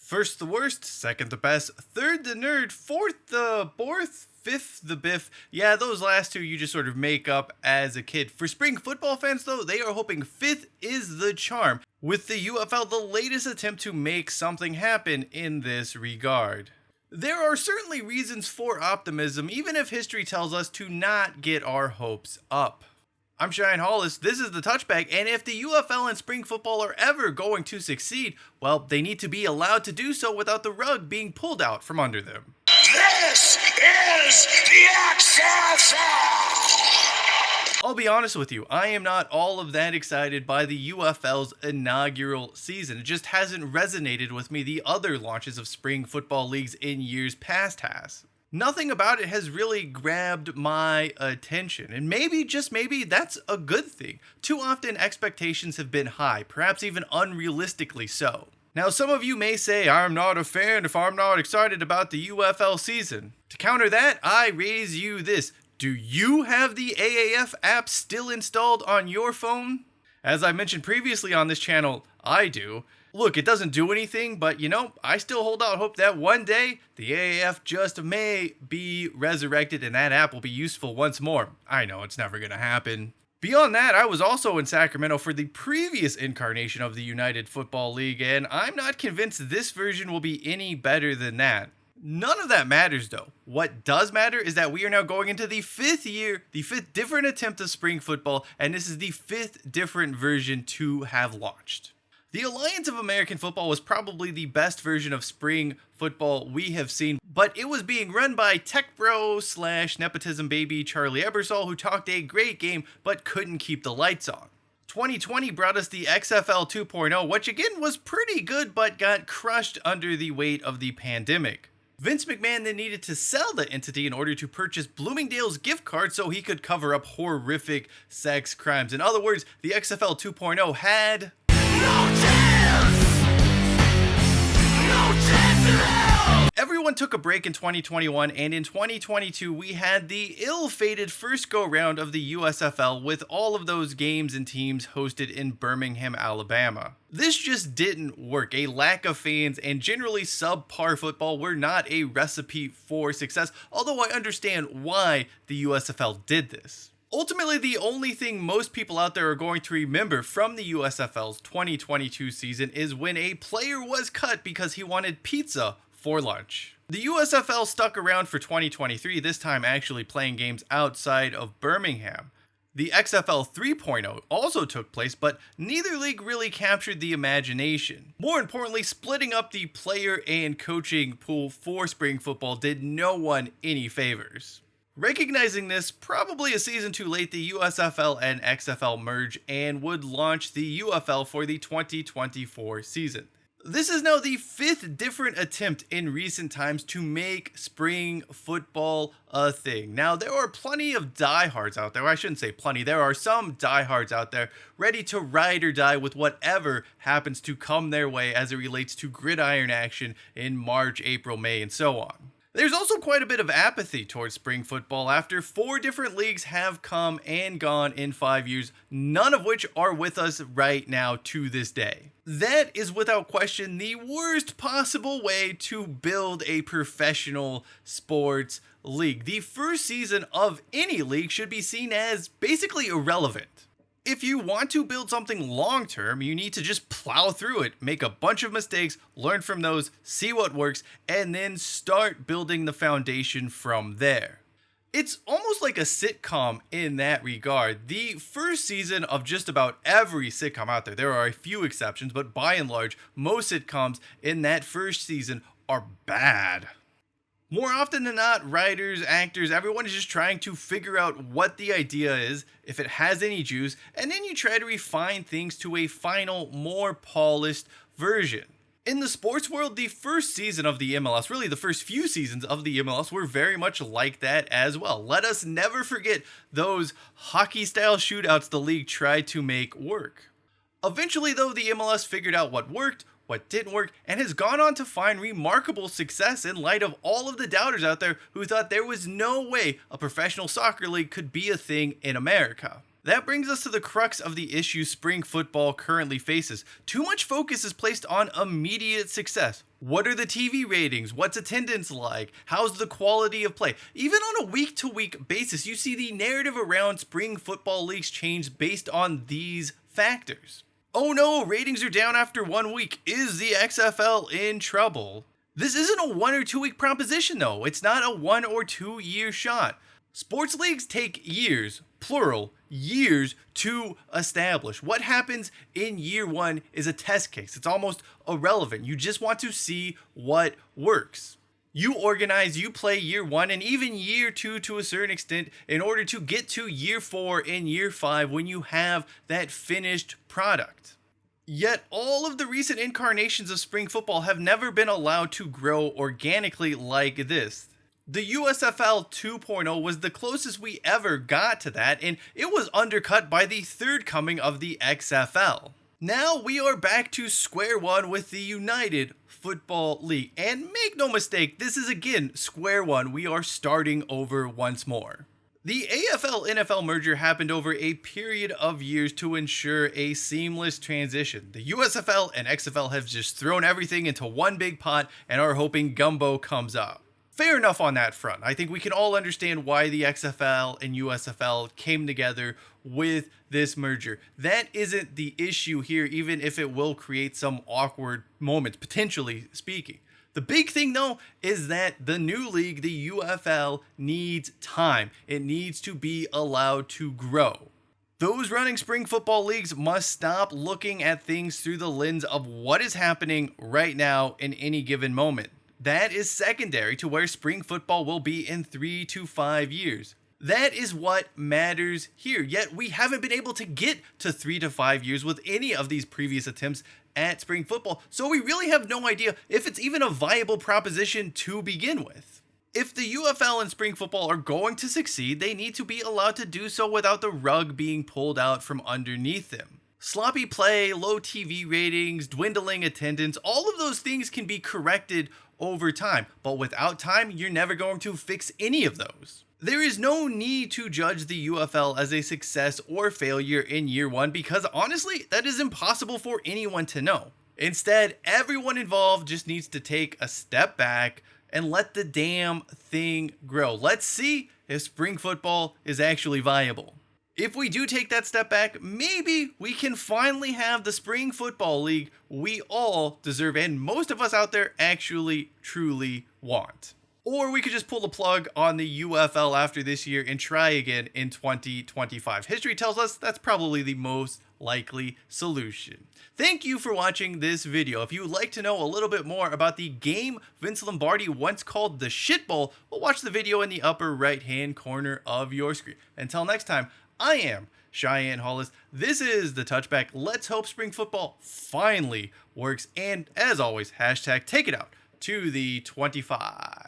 First the worst, second the best, third the nerd, fourth the borth, fifth the biff. Yeah, those last two you just sort of make up as a kid. For spring football fans though, they are hoping fifth is the charm, with the UFL the latest attempt to make something happen in this regard. There are certainly reasons for optimism, even if history tells us to not get our hopes up. I'm Cheyenne Hollis, this is the Touchback, and if the UFL and spring football are ever going to succeed, well, they need to be allowed to do so without the rug being pulled out from under them. This is the USFL! I'll be honest with you, I am not all of that excited by the UFL's inaugural season. It just hasn't resonated with me the other launches of spring football leagues in years past has. Nothing about it has really grabbed my attention, and maybe, just maybe, that's a good thing. Too often expectations have been high, perhaps even unrealistically so. Now some of you may say I'm not a fan if I'm not excited about the UFL season. To counter that, I raise you this. Do you have the AAF app still installed on your phone? As I mentioned previously on this channel, I do. Look, it doesn't do anything, but I still hold out hope that one day the AAF just may be resurrected and that app will be useful once more. I know it's never gonna happen. Beyond that, I was also in Sacramento for the previous incarnation of the United Football League, and I'm not convinced this version will be any better than that. None of that matters though. What does matter is that we are now going into the fifth year, the fifth different attempt of spring football, and this is the fifth different version to have launched. The Alliance of American Football was probably the best version of spring football we have seen, but it was being run by tech bro / nepotism baby Charlie Ebersol, who talked a great game but couldn't keep the lights on. 2020 brought us the XFL 2.0, which again was pretty good but got crushed under the weight of the pandemic. Vince McMahon then needed to sell the entity in order to purchase Bloomingdale's gift card so he could cover up horrific sex crimes. In other words, the XFL 2.0 had Everyone took a break in 2021, and in 2022 we had the ill-fated first go-round of the USFL with all of those games and teams hosted in Birmingham, Alabama. This just didn't work. A lack of fans and generally subpar football were not a recipe for success, although I understand why the USFL did this. Ultimately, the only thing most people out there are going to remember from the USFL's 2022 season is when a player was cut because he wanted pizza for lunch. The USFL stuck around for 2023, this time actually playing games outside of Birmingham. The XFL 3.0 also took place, but neither league really captured the imagination. More importantly, splitting up the player and coaching pool for spring football did no one any favors. Recognizing this, probably a season too late, the USFL and XFL merge and would launch the UFL for the 2024 season. This is now the fifth different attempt in recent times to make spring football a thing. Now, there are plenty of diehards out there. I shouldn't say plenty. There are some diehards out there ready to ride or die with whatever happens to come their way as it relates to gridiron action in March, April, May, and so on. There's also quite a bit of apathy towards spring football after 4 different leagues have come and gone in 5 years, none of which are with us right now to this day. That is without question the worst possible way to build a professional sports league. The first season of any league should be seen as basically irrelevant. If you want to build something long-term, you need to just plow through it, make a bunch of mistakes, learn from those, see what works, and then start building the foundation from there. It's almost like a sitcom in that regard. The first season of just about every sitcom out there are a few exceptions, but by and large, most sitcoms in that first season are bad. More often than not, writers, actors, everyone is just trying to figure out what the idea is, if it has any juice, and then you try to refine things to a final, more polished version. In the sports world, the first season of the MLS, really the first few seasons of the MLS, were very much like that as well. Let us never forget those hockey-style shootouts the league tried to make work. Eventually, though, the MLS figured out what worked, what didn't work, and has gone on to find remarkable success in light of all of the doubters out there who thought there was no way a professional soccer league could be a thing in America. That brings us to the crux of the issue spring football currently faces. Too much focus is placed on immediate success, What are the TV ratings? What's attendance like? How's the quality of play? Even on a week-to-week basis, you see the narrative around spring football leagues change based on these factors. Oh no, ratings are down after 1 week. Is the XFL in trouble? This isn't a 1 or 2 week proposition though. It's not a 1 or 2 year shot. Sports leagues take years, plural, years to establish. What happens in year 1 is a test case. It's almost irrelevant. You just want to see what works. You organize, you play year 1 and even year 2 to a certain extent in order to get to year 4 and year 5 when you have that finished product. Yet all of the recent incarnations of spring football have never been allowed to grow organically like this. The USFL 2.0 was the closest we ever got to that, and it was undercut by the third coming of the XFL. Now we are back to square one with the United Football League. And make no mistake, this is again square one. We are starting over once more. The AFL-NFL merger happened over a period of years to ensure a seamless transition. The USFL and XFL have just thrown everything into one big pot and are hoping gumbo comes up. Fair enough on that front. I think we can all understand why the XFL and USFL came together with this merger. That isn't the issue here, even if it will create some awkward moments, potentially speaking. The big thing, though, is that the new league, the UFL, needs time. It needs to be allowed to grow. Those running spring football leagues must stop looking at things through the lens of what is happening right now in any given moment. That is secondary to where spring football will be in 3 to 5 years. That is what matters here. Yet we haven't been able to get to 3 to 5 years with any of these previous attempts at spring football, so we really have no idea if it's even a viable proposition to begin with. If the UFL and spring football are going to succeed, they need to be allowed to do so without the rug being pulled out from underneath them. Sloppy play, low TV ratings, dwindling attendance, all of those things can be corrected over time, but without time, you're never going to fix any of those. There is no need to judge the UFL as a success or failure in year 1 because honestly, that is impossible for anyone to know. Instead, everyone involved just needs to take a step back and let the damn thing grow. Let's see if spring football is actually viable. If we do take that step back, maybe we can finally have the spring football league we all deserve and most of us out there actually truly want. Or we could just pull the plug on the UFL after this year and try again in 2025. History tells us that's probably the most likely solution. Thank you for watching this video. If you would like to know a little bit more about the game Vince Lombardi once called the Shit Bowl, well, watch the video in the upper right hand corner of your screen. Until next time, I am Cheyenne Hollis. This is The Touchback. Let's hope spring football finally works. And as always, hashtag take it out to the 25.